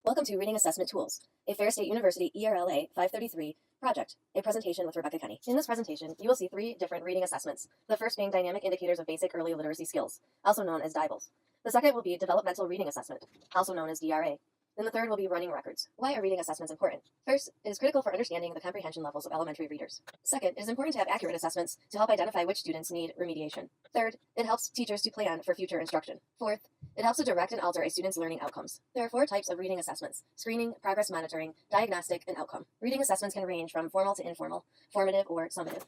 Welcome to Reading Assessment Tools, a Ferris State University ERLA 533 project, a presentation with Rebecca Kenny. In this presentation, you will see three different reading assessments, the first being Dynamic Indicators of Basic Early Literacy Skills, also known as DIBELS. The second will be Developmental Reading Assessment, also known as DRA. And the third will be Running Records. Why are reading assessments important? First, it is critical for understanding the comprehension levels of elementary readers. Second, it is important to have accurate assessments to help identify which students need remediation. Third, it helps teachers to plan for future instruction. Fourth, it helps to direct and alter a student's learning outcomes. There are four types of reading assessments: screening, progress monitoring, diagnostic, and outcome. Reading assessments can range from formal to informal, formative, or summative.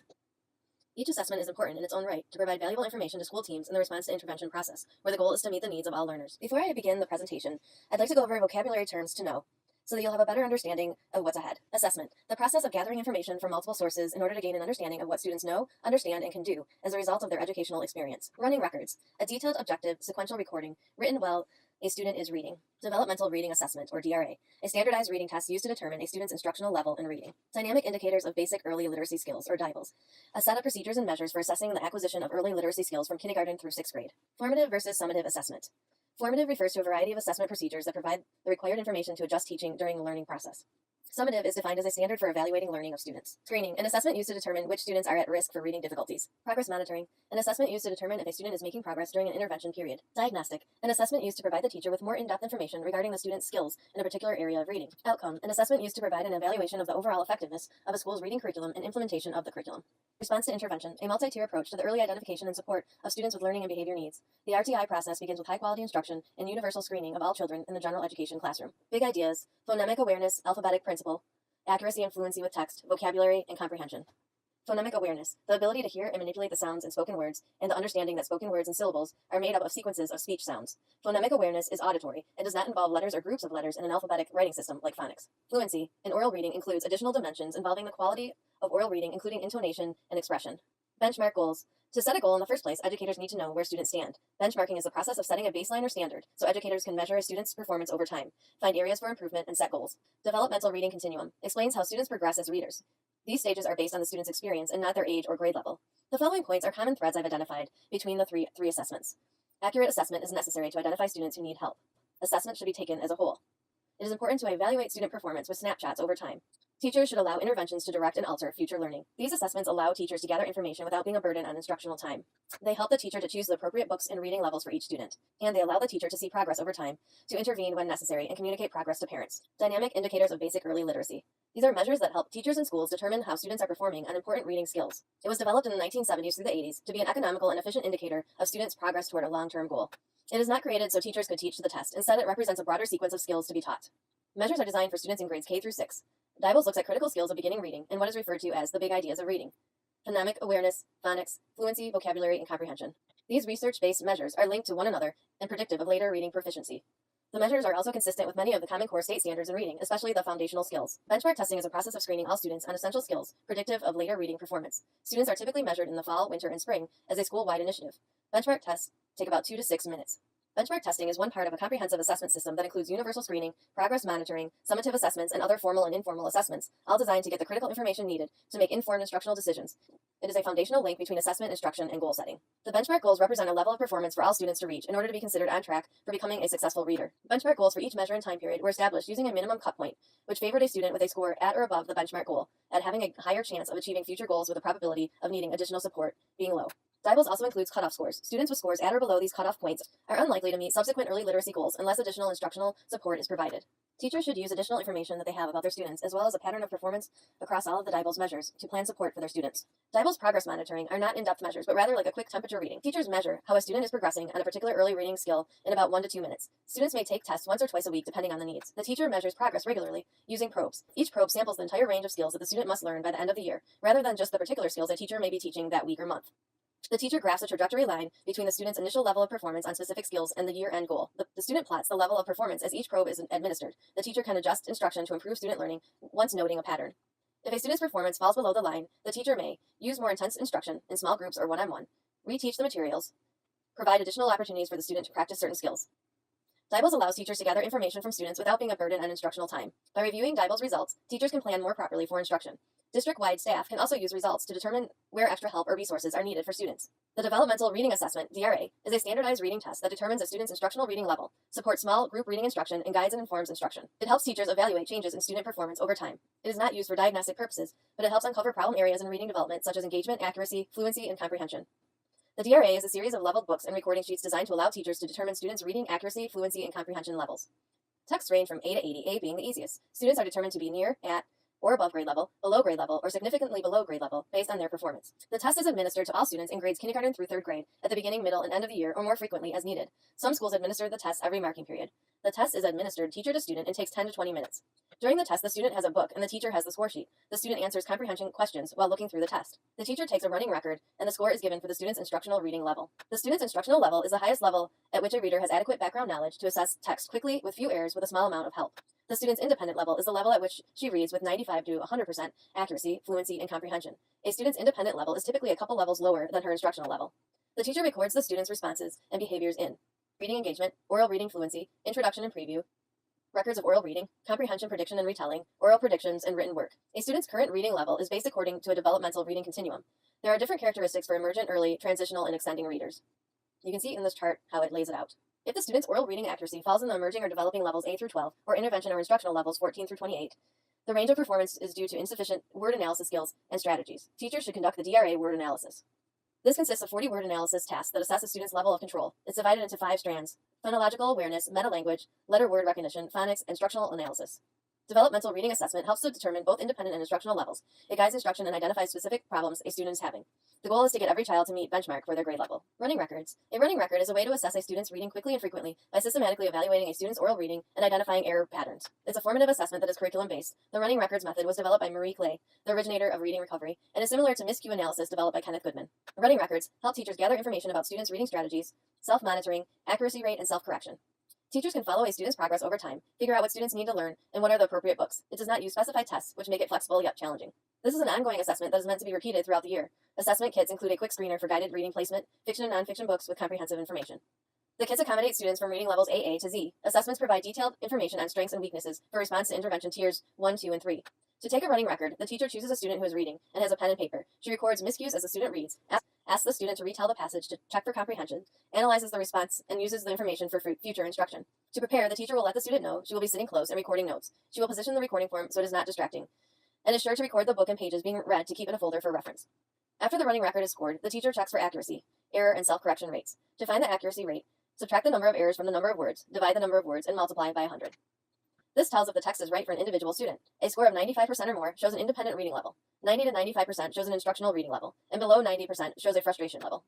Each assessment is important in its own right to provide valuable information to school teams in the response to intervention process, where the goal is to meet the needs of all learners. Before I begin the presentation, I'd like to go over vocabulary terms to know, so that you'll have a better understanding of what's ahead. Assessment: the process of gathering information from multiple sources in order to gain an understanding of what students know, understand, and can do as a result of their educational experience. Running records: a detailed, objective, sequential recording written while a student is reading. Developmental Reading Assessment, or DRA, a standardized reading test used to determine a student's instructional level in reading. Dynamic Indicators of Basic Early Literacy Skills, or DIBELS, a set of procedures and measures for assessing the acquisition of early literacy skills from kindergarten through 6th grade. Formative versus summative assessment. Formative refers to a variety of assessment procedures that provide the required information to adjust teaching during the learning process. Summative is defined as a standard for evaluating learning of students. Screening: an assessment used to determine which students are at risk for reading difficulties. Progress monitoring: an assessment used to determine if a student is making progress during an intervention period. Diagnostic: an assessment used to provide the teacher with more in-depth information regarding the student's skills in a particular area of reading. Outcome: an assessment used to provide an evaluation of the overall effectiveness of a school's reading curriculum and implementation of the curriculum. Response to intervention: a multi-tier approach to the early identification and support of students with learning and behavior needs. The RTI process begins with high-quality instruction and universal screening of all children in the general education classroom. Big ideas: phonemic awareness, alphabetic principle, accuracy and fluency with text, vocabulary, and comprehension. Phonemic awareness: the ability to hear and manipulate the sounds in spoken words, and the understanding that spoken words and syllables are made up of sequences of speech sounds. Phonemic awareness is auditory and does not involve letters or groups of letters in an alphabetic writing system like phonics. Fluency in oral reading includes additional dimensions involving the quality of oral reading, including intonation and expression. Benchmark goals: to set a goal in the first place, educators need to know where students stand. Benchmarking is the process of setting a baseline or standard, so educators can measure a student's performance over time, find areas for improvement, and set goals. Developmental reading continuum explains how students progress as readers. These stages are based on the student's experience and not their age or grade level. The following points are common threads I've identified between the three assessments. Accurate assessment is necessary to identify students who need help. Assessment should be taken as a whole. It is important to evaluate student performance with snapshots over time. Teachers should allow interventions to direct and alter future learning. These assessments allow teachers to gather information without being a burden on instructional time. They help the teacher to choose the appropriate books and reading levels for each student. And they allow the teacher to see progress over time, to intervene when necessary, and communicate progress to parents. Dynamic Indicators of Basic Early Literacy. These are measures that help teachers and schools determine how students are performing on important reading skills. It was developed in the 1970s through the 80s to be an economical and efficient indicator of students' progress toward a long-term goal. It is not created so teachers could teach to the test. Instead, it represents a broader sequence of skills to be taught. Measures are designed for students in grades K through 6. DIBELS looks at critical skills of beginning reading and what is referred to as the big ideas of reading: phonemic awareness, phonics, fluency, vocabulary, and comprehension. These research-based measures are linked to one another and predictive of later reading proficiency. The measures are also consistent with many of the Common Core state standards in reading, especially the foundational skills. Benchmark testing is a process of screening all students on essential skills, predictive of later reading performance. Students are typically measured in the fall, winter, and spring as a school-wide initiative. Benchmark tests take about 2 to 6 minutes. Benchmark testing is one part of a comprehensive assessment system that includes universal screening, progress monitoring, summative assessments, and other formal and informal assessments, all designed to get the critical information needed to make informed instructional decisions. It is a foundational link between assessment, instruction, and goal setting. The benchmark goals represent a level of performance for all students to reach in order to be considered on track for becoming a successful reader. Benchmark goals for each measure and time period were established using a minimum cut point, which favored a student with a score at or above the benchmark goal, at having a higher chance of achieving future goals with a probability of needing additional support being low. DIBELS also includes cutoff scores. Students with scores at or below these cutoff points are unlikely to meet subsequent early literacy goals unless additional instructional support is provided. Teachers should use additional information that they have about their students, as well as a pattern of performance across all of the DIBELS measures, to plan support for their students. DIBELS progress monitoring are not in-depth measures, but rather like a quick temperature reading. Teachers measure how a student is progressing on a particular early reading skill in about 1 to 2 minutes. Students may take tests once or twice a week, depending on the needs. The teacher measures progress regularly using probes. Each probe samples the entire range of skills that the student must learn by the end of the year, rather than just the particular skills a teacher may be teaching that week or month. The teacher graphs a trajectory line between the student's initial level of performance on specific skills and the year-end goal. The student plots the level of performance as each probe is administered. The teacher can adjust instruction to improve student learning once noting a pattern. If a student's performance falls below the line, the teacher may use more intense instruction in small groups or one-on-one, reteach the materials, provide additional opportunities for the student to practice certain skills. Dibbles allows teachers to gather information from students without being a burden on instructional time. By reviewing Dibbles results, teachers can plan more properly for instruction. District-wide staff can also use results to determine where extra help or resources are needed for students. The Developmental Reading Assessment, DRA, is a standardized reading test that determines a student's instructional reading level, supports small group reading instruction, and guides and informs instruction. It helps teachers evaluate changes in student performance over time. It is not used for diagnostic purposes, but it helps uncover problem areas in reading development such as engagement, accuracy, fluency, and comprehension. The DRA is a series of leveled books and recording sheets designed to allow teachers to determine students' reading accuracy, fluency, and comprehension levels. Texts range from A to 80, A being the easiest. Students are determined to be near, at, or above grade level, below grade level, or significantly below grade level, based on their performance. The test is administered to all students in grades kindergarten through 3rd grade, at the beginning, middle, and end of the year, or more frequently as needed. Some schools administer the test every marking period. The test is administered teacher to student and takes 10 to 20 minutes. During the test, the student has a book, and the teacher has the score sheet. The student answers comprehension questions while looking through the test. The teacher takes a running record, and the score is given for the student's instructional reading level. The student's instructional level is the highest level at which a reader has adequate background knowledge to assess text quickly with few errors with a small amount of help. The student's independent level is the level at which she reads with 95 to 100% accuracy, fluency, and comprehension. A student's independent level is typically a couple levels lower than her instructional level. The teacher records the student's responses and behaviors in reading engagement, oral reading fluency, introduction and preview, records of oral reading, comprehension prediction and retelling, oral predictions, and written work. A student's current reading level is based according to a developmental reading continuum. There are different characteristics for emergent, early, transitional, and extending readers. You can see in this chart how it lays it out. If the student's oral reading accuracy falls in the emerging or developing levels A through 12, or intervention or instructional levels 14 through 28, the range of performance is due to insufficient word analysis skills and strategies. Teachers should conduct the DRA word analysis. This consists of 40 word analysis tasks that assess a student's level of control. It's divided into 5 strands: phonological awareness, meta-language, letter-word recognition, phonics, instructional analysis. Developmental reading assessment helps to determine both independent and instructional levels. It guides instruction and identifies specific problems a student is having. The goal is to get every child to meet benchmark for their grade level. Running records. A running record is a way to assess a student's reading quickly and frequently by systematically evaluating a student's oral reading and identifying error patterns. It's a formative assessment that is curriculum-based. The running records method was developed by Marie Clay, the originator of reading recovery, and is similar to MIS-Q analysis developed by Kenneth Goodman. Running records help teachers gather information about students' reading strategies, self-monitoring, accuracy rate, and self-correction. Teachers can follow a student's progress over time, figure out what students need to learn, and what are the appropriate books. It does not use specified tests, which make it flexible yet challenging. This is an ongoing assessment that is meant to be repeated throughout the year. Assessment kits include a quick screener for guided reading placement, fiction and nonfiction books with comprehensive information. The kits accommodate students from reading levels AA to Z. Assessments provide detailed information on strengths and weaknesses for response to intervention tiers 1, 2, and 3. To take a running record, the teacher chooses a student who is reading and has a pen and paper. She records miscues as the student reads, asks the student to retell the passage to check for comprehension, analyzes the response, and uses the information for future instruction. To prepare, the teacher will let the student know she will be sitting close and recording notes. She will position the recording form so it is not distracting, and is sure to record the book and pages being read to keep in a folder for reference. After the running record is scored, the teacher checks for accuracy, error, and self-correction rates. To find the accuracy rate, subtract the number of errors from the number of words, divide the number of words, and multiply by 100. This tells if the text is right for an individual student. A score of 95% or more shows an independent reading level. 90 to 95% shows an instructional reading level, and below 90% shows a frustration level.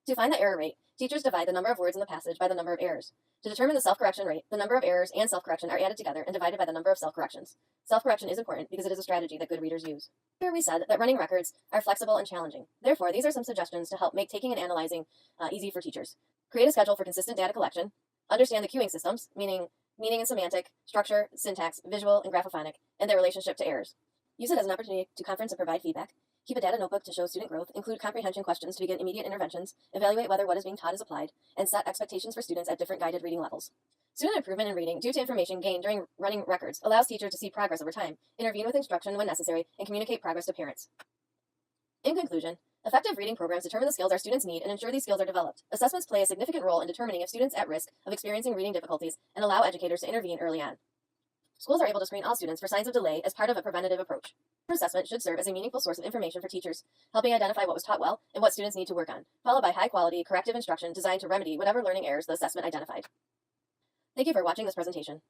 To find the error rate, teachers divide the number of words in the passage by the number of errors. To determine the self-correction rate, the number of errors and self-correction are added together and divided by the number of self-corrections. Self-correction is important because it is a strategy that good readers use. Here we said that running records are flexible and challenging. Therefore, these are some suggestions to help make taking and analyzing easy for teachers. Create a schedule for consistent data collection. Understand the cueing systems, meaning meaning and semantic, structure, syntax, visual, and graphophonic, and their relationship to errors. Use it as an opportunity to conference and provide feedback. Keep a data notebook to show student growth, include comprehension questions to begin immediate interventions, evaluate whether what is being taught is applied, and set expectations for students at different guided reading levels. Student improvement in reading due to information gained during running records allows teachers to see progress over time, intervene with instruction when necessary, and communicate progress to parents. In conclusion, effective reading programs determine the skills our students need and ensure these skills are developed. Assessments play a significant role in determining if students at risk of experiencing reading difficulties and allow educators to intervene early on. Schools are able to screen all students for signs of delay as part of a preventative approach. Assessment should serve as a meaningful source of information for teachers, helping identify what was taught well and what students need to work on, followed by high-quality, corrective instruction designed to remedy whatever learning errors the assessment identified. Thank you for watching this presentation.